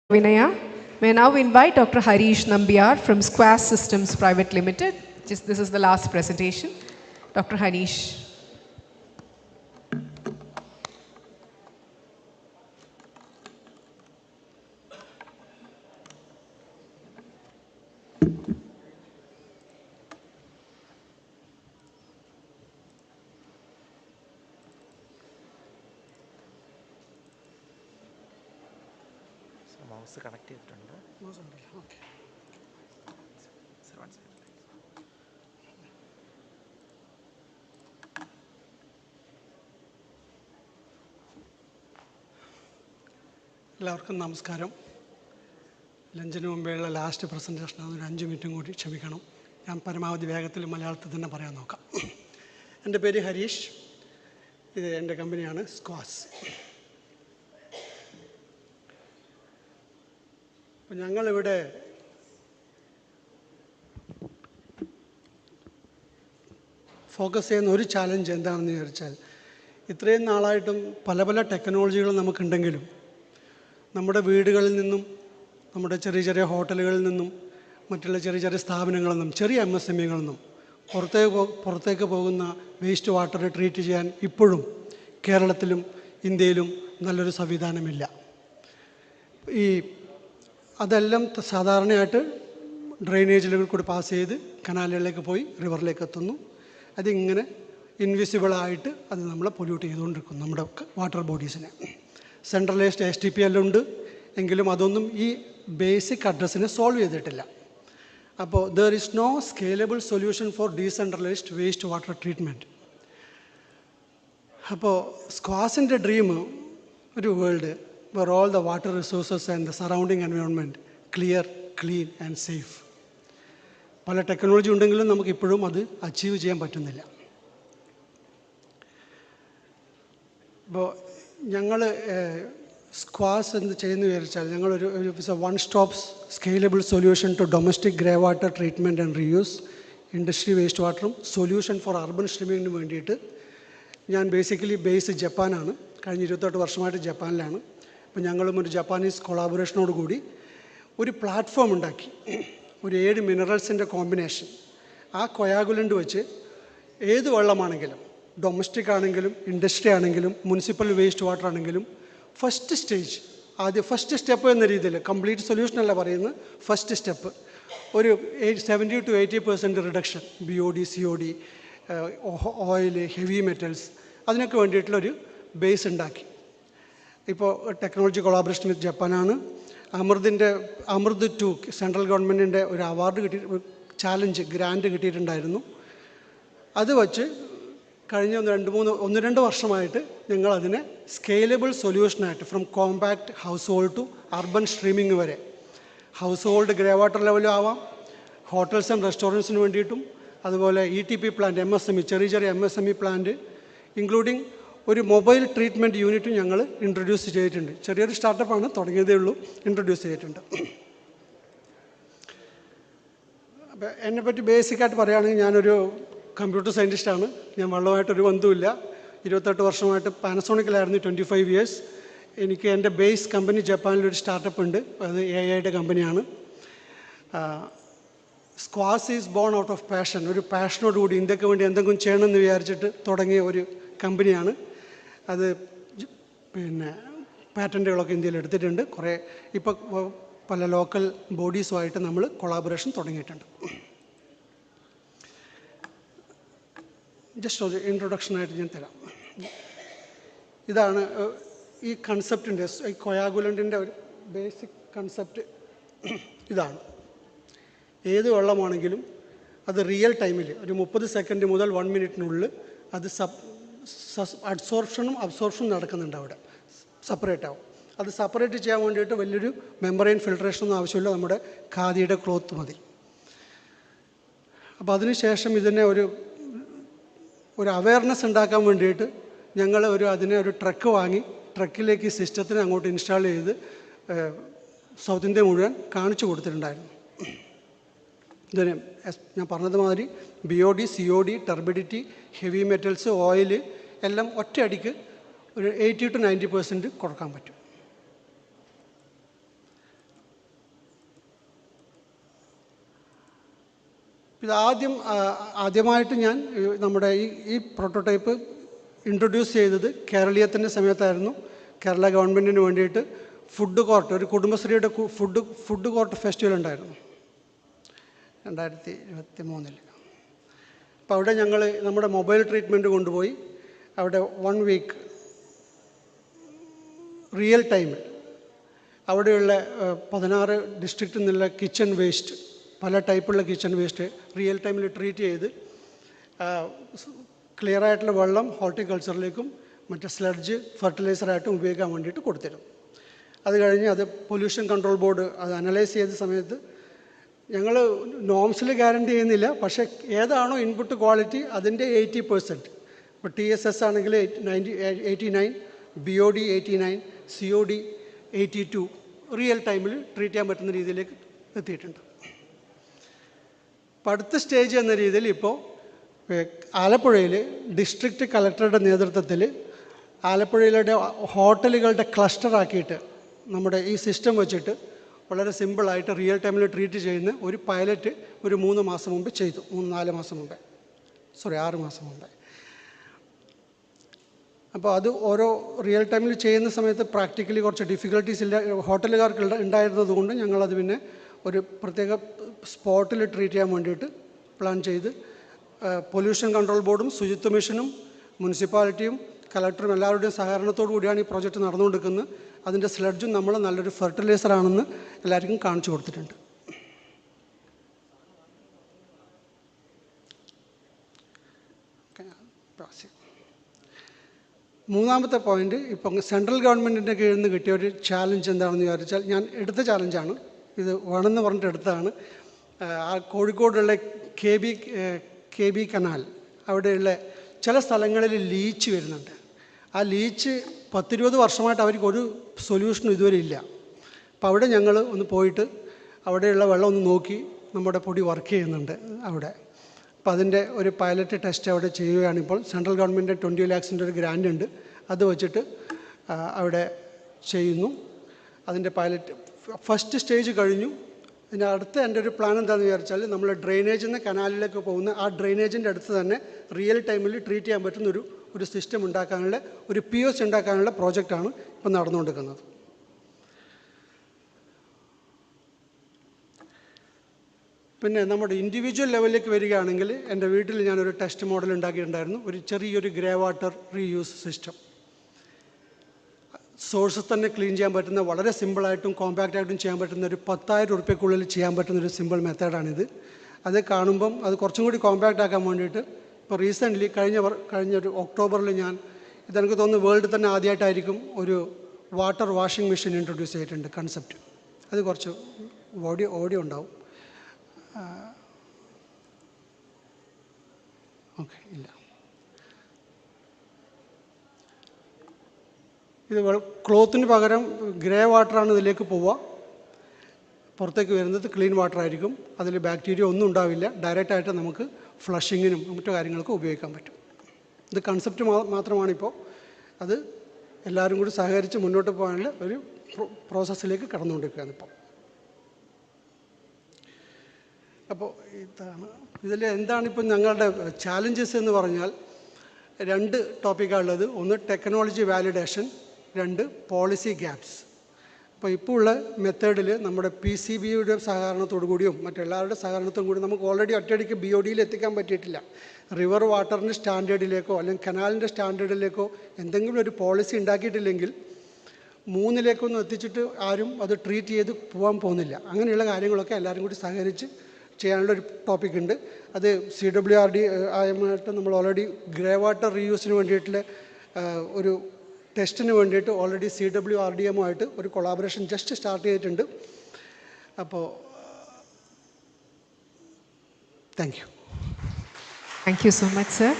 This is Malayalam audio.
Vinaya. May I now invite Dr. Harish Nambiar from Square Systems Private Limited. This is the last presentation. Dr. Harish. Mouse connect ചെയ്തിട്ടുണ്ട്. Okay. എല്ലാവർക്കും നമസ്കാരം. ലഞ്ചിന് മുമ്പേയുള്ള ലാസ്റ്റ് പ്രസൻറ്റേഷനാണ്. ഒരു 5 മിനിറ്റും കൂടി ക്ഷമിക്കണം. ഞാൻ പരമാവധി വേഗത്തിൽ മലയാളത്തിൽ തന്നെ പറയാൻ നോക്കാം. എൻ്റെ പേര് ഹരീഷ്. ഇത് എൻ്റെ കമ്പനിയാണ് സ്ക്വാസ്. അപ്പം ഞങ്ങളിവിടെ ഫോക്കസ് ചെയ്യുന്ന ഒരു ചാലഞ്ച് എന്താണെന്ന് വിചാരിച്ചാൽ, ഇത്രയും നാളായിട്ടും പല പല ടെക്നോളജികൾ നമുക്കുണ്ടെങ്കിലും നമ്മുടെ വീടുകളിൽ നിന്നും, നമ്മുടെ ചെറിയ ചെറിയ ഹോട്ടലുകളിൽ നിന്നും, മറ്റുള്ള ചെറിയ ചെറിയ സ്ഥാപനങ്ങളിൽ നിന്നും, ചെറിയ MSMEകളിൽ നിന്നും പുറത്തേക്ക് പോകുന്ന വേസ്റ്റ് വാട്ടർ ട്രീറ്റ് ചെയ്യാൻ ഇപ്പോഴും കേരളത്തിലും ഇന്ത്യയിലും നല്ലൊരു സംവിധാനമില്ല. അതെല്ലാം സാധാരണയായിട്ട് ഡ്രെയിനേജിൽ കൂടി പാസ് ചെയ്ത് കനാലുകളിലേക്ക് പോയി റിവറിലേക്ക് എത്തുന്നു. അതിങ്ങനെ ഇൻവിസിബിളായിട്ട് അത് നമ്മളെ പൊല്യൂട്ട് ചെയ്തുകൊണ്ടിരിക്കുന്നു, നമ്മുടെ വാട്ടർ ബോഡീസിനെ. സെൻട്രലൈസ്ഡ് STP എല്ലാം ഉണ്ട്, എങ്കിലും അതൊന്നും ഈ ബേസിക് അഡ്രസ്സിനെ സോൾവ് ചെയ്തിട്ടില്ല. അപ്പോൾ there is no scalable solution for decentralised waste water treatment. അപ്പോൾ സ്ക്വാസിൻ്റെ ഡ്രീം ഒരു world where all the water resources and the surrounding environment clear, clean and safe. പല ടെക്നോളജി ഉണ്ടെങ്കിലും നമുക്കിപ്പോഴും അത് അച്ചീവ് ചെയ്യാൻ പറ്റുന്നില്ല. ഇപ്പോൾ ഞങ്ങൾ സ്ക്വാസ് എന്ത് ചെയ്യുന്നു വിചാരിച്ചാൽ, ഞങ്ങളൊരു one stop scalable solution to domestic grey water treatment and reuse, industry waste വാട്ടറും സൊല്യൂഷൻ ഫോർ അർബൻ സ്ട്രീമിങ്ങിന് വേണ്ടിയിട്ട്. ഞാൻ ബേസിക്കലി ബേസ് ജപ്പാനാണ്. കഴിഞ്ഞ 28 വർഷമായിട്ട് ജപ്പാനിലാണ്. അപ്പോൾ ഞങ്ങളും ഒരു ജപ്പാനീസ് കൊളാബറേഷനോട് കൂടി ഒരു പ്ലാറ്റ്ഫോം ഉണ്ടാക്കി. ഒരു 7 മിനറൽസിൻ്റെ കോമ്പിനേഷൻ. ആ കൊയാഗുലൻ്റ് വെച്ച് ഏത് വെള്ളമാണെങ്കിലും, ഡൊമസ്റ്റിക് ആണെങ്കിലും ഇൻഡസ്ട്രി ആണെങ്കിലും മുനിസിപ്പൽ വേസ്റ്റ് വാട്ടർ ആണെങ്കിലും, ഫസ്റ്റ് സ്റ്റെപ്പ് എന്ന രീതിയിൽ, കംപ്ലീറ്റ് സൊല്യൂഷൻ അല്ല പറയുന്നത്, ഫസ്റ്റ് സ്റ്റെപ്പ് ഒരു 70 to 80% reduction, BOD, COD, oil, heavy metals, അതിനൊക്കെ വേണ്ടിയിട്ടുള്ളൊരു ബേസ് ഉണ്ടാക്കി. ഇപ്പോൾ ടെക്നോളജി കൊളാബറേഷൻ വിത്ത് ജപ്പാനാണ്. അമൃത് 2 സെൻട്രൽ ഗവൺമെൻറ്റിൻ്റെ ഒരു അവാർഡ് ചാലഞ്ച് ഗ്രാൻറ്റ് കിട്ടിയിട്ടുണ്ടായിരുന്നു. അത് വച്ച് കഴിഞ്ഞ 1-2 വർഷമായിട്ട് ഞങ്ങളതിനെ സ്കെയിലബിൾ സൊല്യൂഷനായിട്ട്, from compact house hold to urban streaming വരെ, ഹൗസ് ഹോൾഡ് ഗ്രേ വാട്ടർ ലെവലും ആവാം, ഹോട്ടൽസ് ആൻഡ് റെസ്റ്റോറൻറ്റ്സിന് വേണ്ടിയിട്ടും, അതുപോലെ ETP പ്ലാന്റ്, MSME, ചെറിയ MSME പ്ലാന്റ്, ഇൻക്ലൂഡിങ് ഒരു മൊബൈൽ ട്രീറ്റ്മെൻറ്റ് യൂണിറ്റും ഞങ്ങൾ ഇൻട്രൊഡ്യൂസ് ചെയ്തിട്ടുണ്ട്. ചെറിയൊരു സ്റ്റാർട്ടപ്പാണ്, തുടങ്ങിയതേ ഉള്ളൂ, ഇൻട്രൊഡ്യൂസ് ചെയ്തിട്ടുണ്ട്. അപ്പോൾ എന്നെപ്പറ്റി ബേസിക്കായിട്ട് പറയുകയാണെങ്കിൽ, ഞാനൊരു കമ്പ്യൂട്ടർ സയൻറ്റിസ്റ്റാണ്. ഞാൻ വെള്ളമായിട്ടൊരു ബന്ധവുമില്ല. 28 വർഷമായിട്ട് പാനസോണിക്കിലായിരുന്നു, 25 years. എനിക്ക് എൻ്റെ ബേസ് കമ്പനി ജപ്പാനിലൊരു സ്റ്റാർട്ടപ്പ് ഉണ്ട്, അത് AI കമ്പനിയാണ്. Squas is born out of passion. ഒരു പാഷനോടുകൂടി ഇന്ത്യക്ക് വേണ്ടി എന്തെങ്കിലും ചെയ്യണമെന്ന് വിചാരിച്ചിട്ട് തുടങ്ങിയ ഒരു കമ്പനിയാണ് അത്. പാറ്റൻറ്റുകളൊക്കെ ഇന്ത്യയിൽ എടുത്തിട്ടുണ്ട്. കുറേ ഇപ്പോൾ പല ലോക്കൽ ബോഡീസുമായിട്ട് നമ്മൾ കൊളാബറേഷൻ തുടങ്ങിയിട്ടുണ്ട്. ജസ്റ്റ് ഒരു ഇൻട്രൊഡക്ഷനായിട്ട് ഞാൻ തരാം. ഇതാണ് ഈ കൺസെപ്റ്റിൻ്റെ, ഈ കൊയാഗുലൻറ്റിൻ്റെ ഒരു ബേസിക് കൺസെപ്റ്റ് ഇതാണ്. ഏത് വെള്ളമാണെങ്കിലും അത് റിയൽ ടൈമിൽ ഒരു 30 സെക്കൻഡ് മുതൽ 1 മിനിറ്റിനുള്ളിൽ അത് അബ്സോർപ്ഷനും നടക്കുന്നുണ്ട്. അവിടെ സെപ്പറേറ്റ് ആവും. അത് സെപ്പറേറ്റ് ചെയ്യാൻ വേണ്ടിയിട്ട് വലിയൊരു മെമ്പറൈൻ ഫിൽട്രേഷനൊന്നും ആവശ്യമില്ല, നമ്മുടെ ഖാദിയുടെ ക്ലോത്ത് മതി. അപ്പോൾ അതിനുശേഷം ഇതിനെ ഒരു അവയർനെസ് ഉണ്ടാക്കാൻ വേണ്ടിയിട്ട് ഞങ്ങൾ അതിനെ ഒരു ട്രക്ക് വാങ്ങി, ട്രക്കിലേക്ക് ഈ സിസ്റ്റത്തിനെ അങ്ങോട്ട് ഇൻസ്റ്റാൾ ചെയ്ത് സൗത്ത് ഇന്ത്യ മുഴുവൻ കാണിച്ചു കൊടുത്തിട്ടുണ്ടായിരുന്നു. ഇതിന് ഞാൻ പറഞ്ഞതുമാതിരി BOD, COD, turbidity, heavy metals, oil എല്ലാം ഒറ്റയടിക്ക് ഒരു 80 to 90% കുറക്കാൻ പറ്റും. ഇത് ആദ്യമായിട്ട് ഞാൻ നമ്മുടെ ഈ പ്രോട്ടോടൈപ്പ് ഇൻട്രൊഡ്യൂസ് ചെയ്തത് കേരളീയത്തിൻ്റെ സമയത്തായിരുന്നു. കേരള ഗവൺമെൻറ്റിന് വേണ്ടിയിട്ട് ഫുഡ് കോർട്ട്, ഒരു കുടുംബശ്രീയുടെ ഫുഡ് കോർട്ട് ഫെസ്റ്റിവൽ ഉണ്ടായിരുന്നു 2023. അപ്പോൾ അവിടെ ഞങ്ങൾ നമ്മുടെ മൊബൈൽ ട്രീറ്റ്മെൻറ്റ് കൊണ്ടുപോയി അവിടെ 1 വീക്ക് റിയൽ ടൈമിൽ അവിടെയുള്ള 16 ഡിസ്ട്രിക്റ്റിൽ നിന്നുള്ള കിച്ചൺ വേസ്റ്റ്, പല ടൈപ്പുള്ള കിച്ചൺ വേസ്റ്റ് റിയൽ ടൈമിൽ ട്രീറ്റ് ചെയ്ത് ക്ലിയറായിട്ടുള്ള വെള്ളം ഹോർട്ടിക്കൾച്ചറിലേക്കും മറ്റേ സ്ലഡ്ജ് ഫെർട്ടിലൈസറായിട്ടും ഉപയോഗിക്കാൻ വേണ്ടിയിട്ട് കൊടുത്തിരുന്നു. അത് കഴിഞ്ഞ് അത് പൊല്യൂഷൻ കൺട്രോൾ ബോർഡ് അത് അനലൈസ് ചെയ്ത സമയത്ത് ഞങ്ങൾ നോംസിൽ ഗ്യാരണ്ടി ചെയ്യുന്നില്ല, പക്ഷേ ഏതാണോ ഇൻപുട്ട് ക്വാളിറ്റി അതിൻ്റെ 80%, ഇപ്പോൾ TSS ആണെങ്കിൽ 89, BOD 89, COD 82 റിയൽ ടൈമിൽ ട്രീറ്റ് ചെയ്യാൻ പറ്റുന്ന രീതിയിലേക്ക് എത്തിയിട്ടുണ്ട്. അപ്പോൾ അടുത്ത സ്റ്റേജ് എന്ന രീതിയിൽ ഇപ്പോൾ ആലപ്പുഴയിൽ ഡിസ്ട്രിക്റ്റ് കളക്ടറുടെ നേതൃത്വത്തിൽ ആലപ്പുഴയിലെ ഹോട്ടലുകളുടെ ക്ലസ്റ്ററാക്കിയിട്ട് നമ്മുടെ ഈ സിസ്റ്റം വെച്ചിട്ട് വളരെ സിമ്പിളായിട്ട് റിയൽ ടൈമിൽ ട്രീറ്റ് ചെയ്യുന്ന ഒരു പൈലറ്റ് ഒരു 3 മാസം മുമ്പ് ചെയ്തു. 3-4 മാസം മുമ്പേ, 6 മാസം മുമ്പേ. അപ്പോൾ അത് ഓരോ റിയൽ ടൈമിൽ ചെയ്യുന്ന സമയത്ത് പ്രാക്ടിക്കലി കുറച്ച് ഡിഫിക്കൽട്ടീസ് ഹോട്ടലുകാർക്ക് ഉണ്ടായിരുന്നത് കൊണ്ട് ഞങ്ങളത് പിന്നെ ഒരു പ്രത്യേക സ്പോട്ടിൽ ട്രീറ്റ് ചെയ്യാൻ വേണ്ടിയിട്ട് പ്ലാൻ ചെയ്ത് പൊല്യൂഷൻ കൺട്രോൾ ബോർഡും ശുചിത്വ മിഷനും മുനിസിപ്പാലിറ്റിയും കളക്ടറും എല്ലാവരുടെയും സഹകരണത്തോടു കൂടിയാണ് ഈ പ്രോജക്റ്റ് നടന്നുകൊണ്ടിരിക്കുന്നത്. അതിൻ്റെ സ്ലഡ്ജും നമ്മൾ നല്ലൊരു ഫെർട്ടിലൈസറാണെന്ന് എല്ലാവർക്കും കാണിച്ചു കൊടുത്തിട്ടുണ്ട്. മൂന്നാമത്തെ പോയിൻ്റ്, ഇപ്പം സെൻട്രൽ ഗവൺമെൻറ്റിൻ്റെ കീഴിൽ നിന്ന് കിട്ടിയ ഒരു ചാലഞ്ച് എന്താണെന്ന് വിചാരിച്ചാൽ, ഞാൻ എടുത്ത ചാലഞ്ചാണ് ഇത്, വേണമെന്ന് പറഞ്ഞിട്ട് എടുത്തതാണ്. ആ കോഴിക്കോടുള്ള കെ ബി കനാൽ അവിടെയുള്ള ചില സ്ഥലങ്ങളിൽ ലീച്ച് വരുന്നുണ്ട്. ആ ലീച്ച് 10-20 വർഷമായിട്ട് അവർക്ക് ഒരു സൊല്യൂഷനും ഇതുവരെ ഇല്ല. അപ്പോൾ അവിടെ ഞങ്ങൾ ഒന്ന് പോയിട്ട് അവിടെയുള്ള വെള്ളം ഒന്ന് നോക്കി, നമ്മുടെ പൊടി വർക്ക് ചെയ്യുന്നുണ്ട് അവിടെ. അപ്പോൾ അതിൻ്റെ ഒരു പൈലറ്റ് ടെസ്റ്റ് അവിടെ ചെയ്യുകയാണിപ്പോൾ. സെൻട്രൽ ഗവൺമെൻറ് 20 lakhs ഒരു ഗ്രാൻഡ് ഉണ്ട്, അത് വെച്ചിട്ട് അവിടെ ചെയ്യുന്നു. അതിൻ്റെ പൈലറ്റ് ഫസ്റ്റ് സ്റ്റേജ് കഴിഞ്ഞു. ഇതിൻ്റെ അടുത്ത എൻ്റെ ഒരു പ്ലാൻ എന്താണെന്ന് വിചാരിച്ചാൽ, നമ്മൾ ഡ്രെയിനേജിൽ നിന്ന് കനാലിലേക്ക് പോകുന്ന ആ ഡ്രെയിനേജിൻ്റെ അടുത്ത് തന്നെ റിയൽ ടൈമിൽ ട്രീറ്റ് ചെയ്യാൻ പറ്റുന്ന ഒരു സിസ്റ്റം ഉണ്ടാക്കാനുള്ള, ഒരു POC ഉണ്ടാക്കാനുള്ള പ്രോജക്റ്റാണ് ഇപ്പം നടന്നുകൊണ്ടിരിക്കുന്നത്. പിന്നെ നമ്മുടെ ഇൻഡിവിജ്വൽ ലെവലിലേക്ക് വരികയാണെങ്കിൽ, എൻ്റെ വീട്ടിൽ ഞാനൊരു ടെസ്റ്റ് മോഡൽ ഉണ്ടാക്കിയിട്ടുണ്ടായിരുന്നു. ഒരു ചെറിയൊരു ഗ്രേ വാട്ടർ റീയൂസ് സിസ്റ്റം. സോഴ്സിൽ തന്നെ ക്ലീൻ ചെയ്യാൻ പറ്റുന്ന, വളരെ സിമ്പിളായിട്ടും കോമ്പാക്റ്റായിട്ടും ചെയ്യാൻ പറ്റുന്ന, ഒരു 10,000 രൂപയ്ക്കുള്ളിൽ ചെയ്യാൻ പറ്റുന്നൊരു സിമ്പിൾ മെത്തേഡാണിത്. അത് കാണുമ്പം അത് കുറച്ചും കൂടി കോമ്പാക്റ്റ് ആക്കാൻ വേണ്ടിയിട്ട് ഇപ്പോൾ റീസെൻ്റ്ലി കഴിഞ്ഞൊരു ഒക്ടോബറിൽ ഞാൻ, ഇതെനിക്ക് തോന്നുന്നു വേൾഡിൽ തന്നെ ആദ്യമായിട്ടായിരിക്കും ഒരു വാട്ടർ വാഷിംഗ് മെഷീൻ ഇൻട്രൊഡ്യൂസ് ചെയ്തിട്ടുണ്ട് കൺസെപ്റ്റ്. അത് കുറച്ച് ഓഡിയോ ഉണ്ടാവും. ഓക്കെ, ഇല്ല, ഇത് ക്ലോത്തിന് പകരം ഗ്രേ വാട്ടറാണ് ഇതിലേക്ക് പോവുക. പുറത്തേക്ക് വരുന്നത് ക്ലീൻ വാട്ടർ ആയിരിക്കും. അതിൽ ബാക്ടീരിയ ഒന്നും ഉണ്ടാവില്ല. ഡയറക്റ്റായിട്ട് നമുക്ക് ഫ്ലഷിങ്ങിനും മറ്റു കാര്യങ്ങൾക്കും ഉപയോഗിക്കാൻ പറ്റും. ഇത് കൺസെപ്റ്റ് മാത്രമാണിപ്പോൾ. അത് എല്ലാവരും കൂടി സഹകരിച്ച് മുന്നോട്ട് പോകാനുള്ള ഒരു പ്രോസസ്സിലേക്ക് കടന്നുകൊണ്ടിരിക്കുകയാണ് ഇപ്പോൾ. അപ്പോൾ ഇതിൽ എന്താണിപ്പോൾ ഞങ്ങളുടെ ചാലഞ്ചസ് എന്ന് പറഞ്ഞാൽ, 2 ടോപ്പിക്കാണുള്ളത്. ഒന്ന് ടെക്നോളജി വാലിഡേഷൻ, 2 പോളിസി ഗ്യാപ്സ്. അപ്പോൾ ഇപ്പോൾ ഉള്ള മെത്തേഡിൽ നമ്മുടെ PCBയുടെ സഹകരണത്തോടു കൂടിയും മറ്റെല്ലാവരുടെ സഹകരണത്തോടു കൂടി നമുക്ക് ഓൾറെഡി ഒറ്റയടിക്ക് BODയിൽ എത്തിക്കാൻ പറ്റിയിട്ടില്ല. റിവർ വാട്ടറിൻ്റെ സ്റ്റാൻഡേർഡിലേക്കോ അല്ലെങ്കിൽ കനാലിൻ്റെ സ്റ്റാൻഡേർഡിലേക്കോ എന്തെങ്കിലും ഒരു പോളിസി ഉണ്ടാക്കിയിട്ടില്ലെങ്കിൽ 3-ലേക്കൊന്നും എത്തിച്ചിട്ട് ആരും അത് ട്രീറ്റ് ചെയ്ത് പോകാൻ പോകുന്നില്ല. അങ്ങനെയുള്ള കാര്യങ്ങളൊക്കെ എല്ലാവരും കൂടി സഹകരിച്ച് ചെയ്യാനുള്ളൊരു ടോപ്പിക്കുണ്ട്. അത് CWRD ആയിട്ട് നമ്മൾ ഓൾറെഡി ഗ്രേ വാട്ടർ റീയൂസിന് വേണ്ടിയിട്ടുള്ള ഒരു ടെസ്റ്റിന് വേണ്ടിയിട്ട് ഓൾറെഡി CWRDMുമായിട്ട് ഒരു കൊളാബറേഷൻ ജസ്റ്റ് സ്റ്റാർട്ട് ചെയ്തിട്ടുണ്ട്. അപ്പോൾ thank you. Thank you so much, sir.